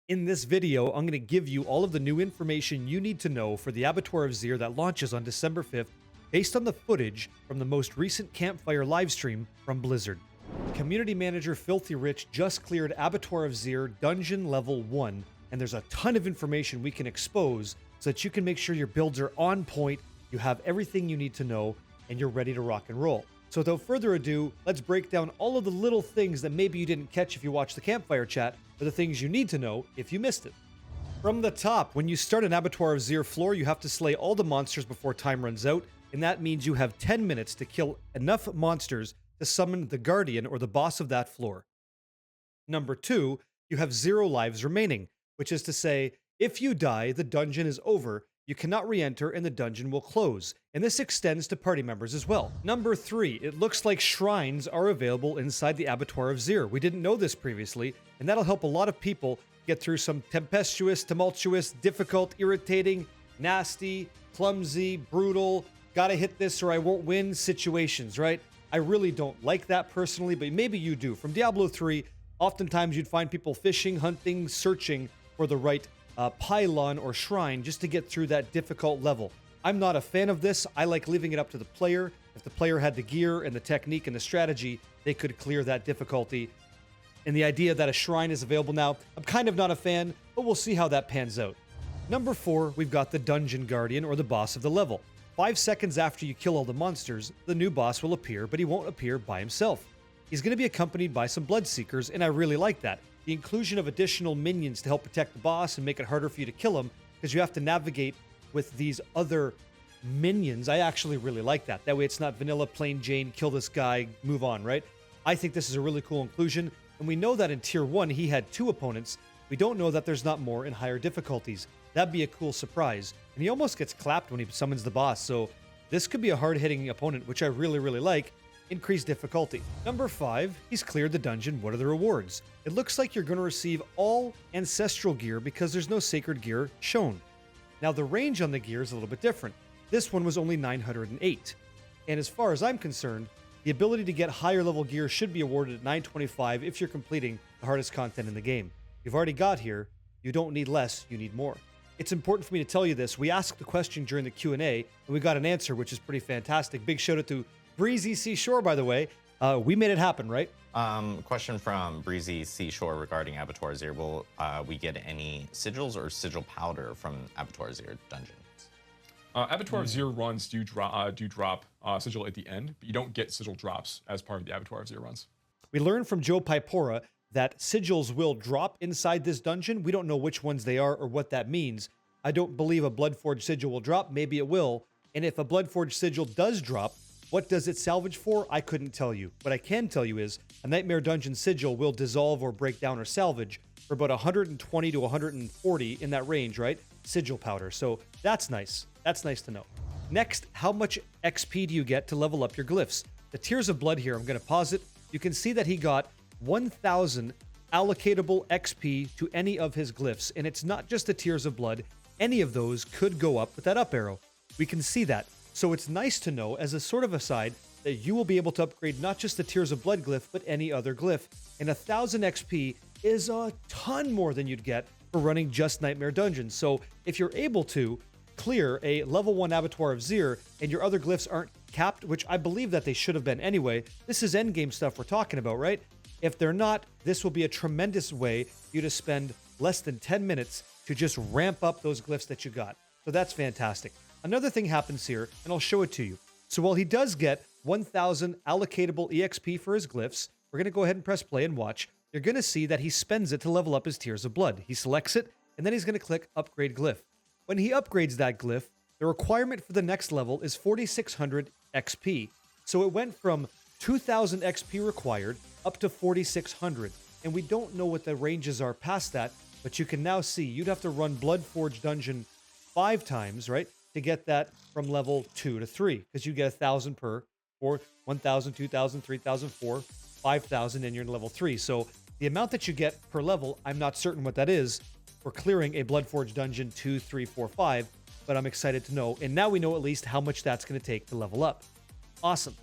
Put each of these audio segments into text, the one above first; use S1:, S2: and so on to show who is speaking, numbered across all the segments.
S1: In this video, I'm going to give you all of the new information you need to know for the Abattoir of Zir that launches on December 5th, based on the footage from the most recent Campfire livestream from Blizzard. Community manager Filthy Rich just cleared Abattoir of Zir Dungeon Level 1, and there's a ton of information we can expose so that you can make sure your builds are on point, you have everything you need to know, and you're ready to rock and roll. So without further ado, let's break down all of the little things that maybe you didn't catch if you watched the Campfire chat, or the things you need to know if you missed it. From the top, when you start an Abattoir of Zir floor, you have to slay all the monsters before time runs out, and that means you have 10 minutes to kill enough monsters to summon the Guardian or the boss of that floor. Number 2, you have 0 lives remaining, which is to say, if you die, the dungeon is over, you cannot re-enter and the dungeon will close, and this extends to party members as well. Number 3, it looks like shrines are available inside the Abattoir of Zir. We didn't know this previously, and that'll help a lot of people get through some tempestuous, tumultuous, difficult, irritating, nasty, clumsy, brutal, gotta hit this or I won't win situations, right? I really don't like that personally, but maybe you do. From Diablo 3, oftentimes you'd find people fishing, hunting, searching for the right pylon or shrine just to get through that difficult level. I'm not a fan of this. I like leaving it up to the player. If the player had the gear and the technique and the strategy, they could clear that difficulty. And the idea that a shrine is available now, I'm kind of not a fan, but we'll see how that pans out. Number 4, we've got the Dungeon Guardian, or the boss of the level. 5 seconds after you kill all the monsters, the new boss will appear, but he won't appear by himself. He's going to be accompanied by some Bloodseekers, and I really like that. The inclusion of additional minions to help protect the boss and make it harder for you to kill him, because you have to navigate with these other minions. I actually really like that. That way it's not vanilla, plain Jane, kill this guy, move on, right? I think this is a really cool inclusion, and we know that in Tier 1 he had 2 opponents. We don't know that there's not more in higher difficulties. That'd be a cool surprise. And he almost gets clapped when he summons the boss, so this could be a hard-hitting opponent, which I really like. Increased difficulty. Number 5, he's cleared the dungeon. What are the rewards? It looks like you're going to receive all ancestral gear because there's no sacred gear shown. Now the range on the gear is a little bit different. This one was only 908. And as far as I'm concerned, the ability to get higher level gear should be awarded at 925 if you're completing the hardest content in the game. You've already got here, you don't need less, you need more. It's important for me to tell you this. We asked the question during the Q&A, and we got an answer, which is pretty fantastic. Big shout out to Breezy Seashore, by the way. We made it happen, right?
S2: Question from Breezy Seashore regarding Abattoir Zir. Will we get any sigils or sigil powder from Abattoir Zir dungeons?
S3: Abattoir Zir runs do drop sigil at the end, but you don't get sigil drops as part of the Abattoir Zir runs.
S1: We learned from Joe Pipora that sigils will drop inside this dungeon. We don't know which ones they are or what that means. I don't believe a Bloodforged sigil will drop. Maybe it will. And if a Bloodforged sigil does drop, what does it salvage for? I couldn't tell you. What I can tell you is a Nightmare Dungeon sigil will dissolve or break down or salvage for about 120 to 140 in that range, right? Sigil powder. So that's nice. That's nice to know. Next, how much XP do you get to level up your glyphs? The Tears of Blood here, I'm going to pause it. You can see that he got 1,000 allocatable XP to any of his glyphs. And it's not just the Tears of Blood. Any of those could go up with that up arrow. We can see that. So it's nice to know, as a sort of aside, that you will be able to upgrade not just the Tears of Blood glyph, but any other glyph. And 1,000 XP is a ton more than you'd get for running just Nightmare Dungeons. So if you're able to clear a level 1 Abattoir of Zir and your other glyphs aren't capped, which I believe that they should have been anyway, this is endgame stuff we're talking about, right? If they're not, this will be a tremendous way for you to spend less than 10 minutes to just ramp up those glyphs that you got. So that's fantastic. Another thing happens here, and I'll show it to you. So while he does get 1,000 allocatable EXP for his glyphs, we're going to go ahead and press play and watch. You're going to see that he spends it to level up his Tears of Blood. He selects it, and then he's going to click Upgrade Glyph. When he upgrades that glyph, the requirement for the next level is 4,600 XP. So it went from 2,000 XP required up to 4,600. And we don't know what the ranges are past that, but you can now see you'd have to run Bloodforged Dungeon 5 times, right? To get that from level 2 to 3, because you get 1,000 per, or 1,000, 2,000, 3,000, 4, 5,000, and you're in level 3. So the amount that you get per level, I'm not certain what that is for clearing a Bloodforged Dungeon 2, 3, 4, 5, but I'm excited to know. And now we know at least how much that's going to take to level up. Awesome.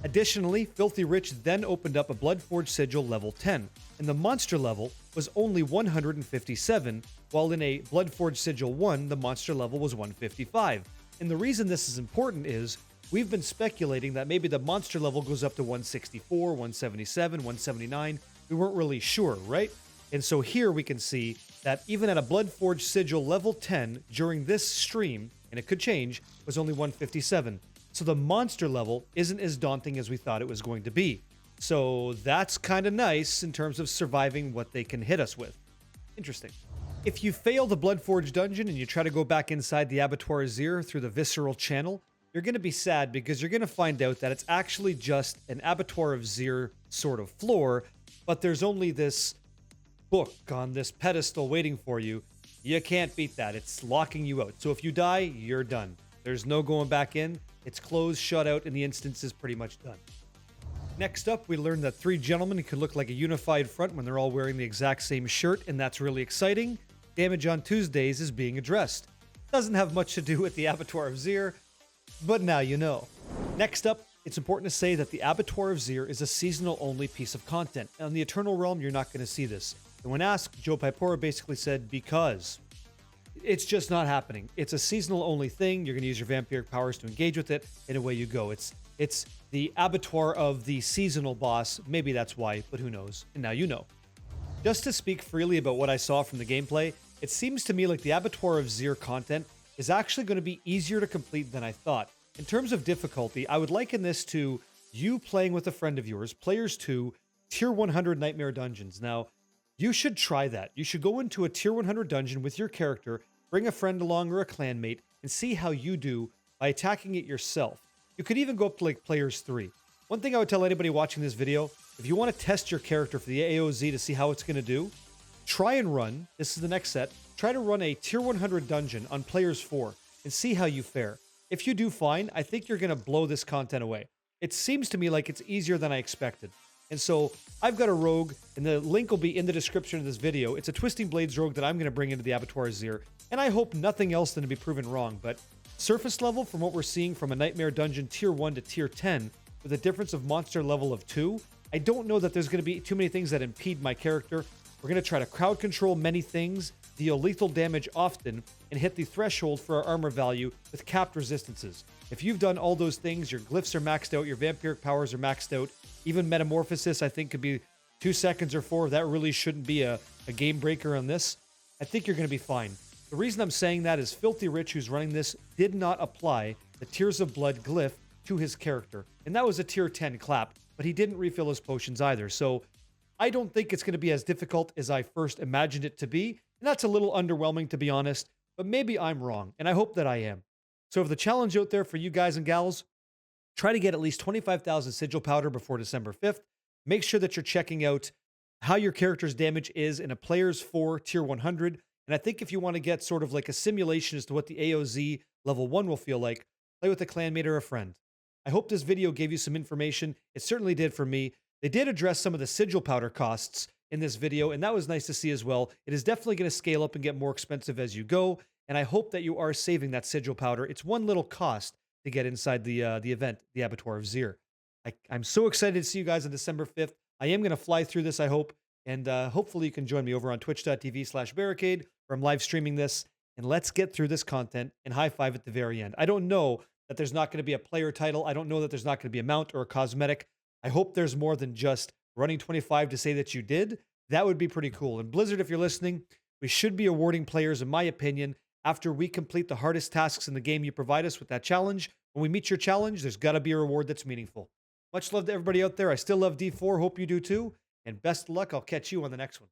S1: Additionally, Filthy Rich then opened up a Bloodforged Sigil level 10. In the monster level, was only 157, while in a Bloodforged Sigil 1, the monster level was 155. And the reason this is important is we've been speculating that maybe the monster level goes up to 164, 177, 179. We weren't really sure, right? And so here we can see that even at a Bloodforged Sigil level 10 during this stream, and it could change, was only 157. So the monster level isn't as daunting as we thought it was going to be. So that's kind of nice in terms of surviving what they can hit us with. Interesting. If you fail the Bloodforged dungeon and you try to go back inside the Abattoir Azir through the Visceral channel, you're going to be sad because you're going to find out that it's actually just an Abattoir of Zir sort of floor, but there's only this book on this pedestal waiting for you. You can't beat that. It's locking you out. So if you die, you're done. There's no going back in. It's closed, shut out, and the instance is pretty much done. Next up, we learned that 3 gentlemen could look like a unified front when they're all wearing the exact same shirt, and that's really exciting. Damage on Tuesdays is being addressed. Doesn't have much to do with the Abattoir of Zir, but now you know. Next up, it's important to say that the Abattoir of Zir is a seasonal-only piece of content. On the Eternal Realm, you're not going to see this. And when asked, Joe Pipora basically said, because. It's just not happening. It's a seasonal-only thing. You're going to use your vampiric powers to engage with it, and away you go. It's the Abattoir of the seasonal boss. Maybe that's why, but who knows? And now you know. Just to speak freely about what I saw from the gameplay, it seems to me like the Abattoir of Zir content is actually going to be easier to complete than I thought. In terms of difficulty, I would liken this to you playing with a friend of yours, Players 2, Tier 100 Nightmare Dungeons. Now, you should try that. You should go into a Tier 100 dungeon with your character, bring a friend along or a clanmate, and see how you do by attacking it yourself. You could even go up to like Players 3. One thing I would tell anybody watching this video, if you want to test your character for the AOZ to see how it's going to do, try and run, this is the next set, try to run a Tier 100 dungeon on Players 4 and see how you fare. If you do fine, I think you're going to blow this content away. It seems to me like it's easier than I expected. And so I've got a rogue, and the link will be in the description of this video. It's a Twisting Blades rogue that I'm going to bring into the Abattoir Azir, and I hope nothing else than to be proven wrong. But surface level, from what we're seeing from a Nightmare Dungeon Tier 1 to Tier 10, with a difference of monster level of 2, I don't know that there's going to be too many things that impede my character. We're going to try to crowd control many things, deal lethal damage often, and hit the threshold for our armor value with capped resistances. If you've done all those things, your glyphs are maxed out, your vampiric powers are maxed out, even Metamorphosis, I think, could be 2 seconds or 4. That really shouldn't be a game breaker on this. I think you're going to be fine. The reason I'm saying that is Filthy Rich, who's running this, did not apply the Tears of Blood glyph to his character. And that was a Tier 10 clap, but he didn't refill his potions either. So I don't think it's going to be as difficult as I first imagined it to be. And that's a little underwhelming, to be honest. But maybe I'm wrong, and I hope that I am. So if the challenge out there for you guys and gals, try to get at least 25,000 sigil powder before December 5th. Make sure that you're checking out how your character's damage is in a Players 4 Tier 100. And I think if you want to get sort of like a simulation as to what the AOZ level 1 will feel like, play with a clanmate or a friend. I hope this video gave you some information. It certainly did for me. They did address some of the sigil powder costs in this video, and that was nice to see as well. It is definitely going to scale up and get more expensive as you go, and I hope that you are saving that sigil powder. It's one little cost to get inside the event, the Abattoir of Zir. I'm so excited to see you guys on December 5th. I am going to fly through this, I hope, and hopefully you can join me over on twitch.tv/barricade, where I'm live streaming this, and let's get through this content and high five at the very end. I don't know that there's not going to be a player title. I don't know that there's not going to be a mount or a cosmetic. I hope there's more than just running 25 to say that you did. That would be pretty cool. And Blizzard, if you're listening, we should be awarding players, in my opinion, after we complete the hardest tasks in the game you provide us with that challenge. When we meet your challenge, there's got to be a reward that's meaningful. Much love to everybody out there. I still love D4. Hope you do too. And best of luck. I'll catch you on the next one.